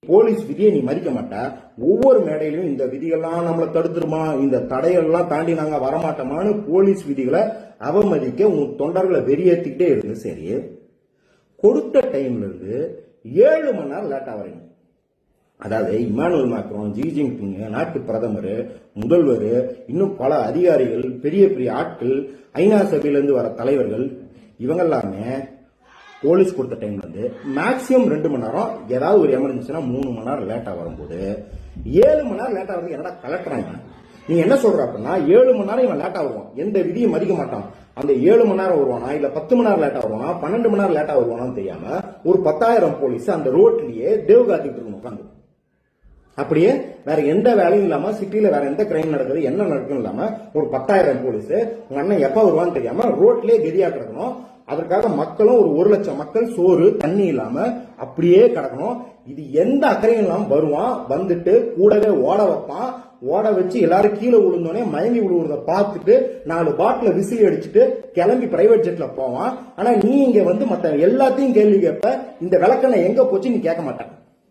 Police விதியை நீ மதிக்க மாட்ட. ஒவ்வொரு மேடையிலும் இந்த விதிகள்லாம் நம்மளை தடுத்துருமா, இந்த தடையெல்லாம் தாண்டி நாங்க வரமாட்டோமான்னு போலீஸ் விதிகளை அவமதிக்க உன் தொண்டர்களை வெறியேற்றிக்கிட்டே இருந்து சரி, கொடுத்த டைம்ல இருந்து 7 மணி நேரம் லேட்டா வரீங்க. அதாவது இமானுவேல் மேக்ரோன், ஜி ஜின்பிங், நாட்டு பிரதமர், முதல்வர், இன்னும் பல அதிகாரிகள், பெரிய பெரிய ஆட்கள், ஐநா சபையிலிருந்து வர தலைவர்கள், இவங்க எல்லாமே போலீஸ் கொடுத்த டைம்ல இருந்து மேக்சிமம் 2 மணி நேரம், ஏதாவது ஒரு எமர்ஜென்சினா 3 மணி நேரம் லேட்டா வரும்போது 7 மணி நேரம் லேட்டா வருது. என்னடா கலெக்டராங்க, நீ என்ன சொல்ற அப்படின்னா 7 மணி நேரம் இவன் லேட்டா வருவான், எந்த விதியும் மதிக்க மாட்டான். அந்த 7 மணி நேரம் வருவானா, இல்ல 10 மணி நேரம் லேட்டா வருவானா, 12 மணி நேரம் லேட்டா வருவானான்னு தெரியாம ஒரு 10,000 போலீஸ் அந்த ரோட்லயே தேவ் காத்திட்டு இருக்கணும் உட்காந்து. அப்படியே வேற எந்த வேலையும் இல்லாம, சிட்டில வேற எந்த கிரைம் நடக்குது, என்ன நடக்கும் இல்லாம ஒரு 10,000 போலீஸ் உங்க அண்ணன் எப்ப வருவான்னு தெரியாம ரோட்லயே கெதியா கிடக்கணும். அதற்காக மக்களும் ஒரு 1,00,000 மக்கள் சோறு தண்ணி இல்லாம அப்படியே கிடக்கணும். இது எந்த அக்கறையும் இல்லாம வருவான், வந்துட்டு கூடவே ஓட வைப்பான். ஓட வச்சு எல்லாரும் கீழே விழுந்தோடனே மயங்கி விழுவுறத பார்த்துட்டு 4 பாட்டில விசில் அடிச்சுட்டு கிளம்பி பிரைவேட் ஜெட்ல போவான். ஆனா நீ இங்க வந்து மத்த எல்லாத்தையும் கேள்வி கேட்ப, இந்த விளக்கெண்ணெய் எங்க போச்சு நீ கேட்க மாட்டேன்.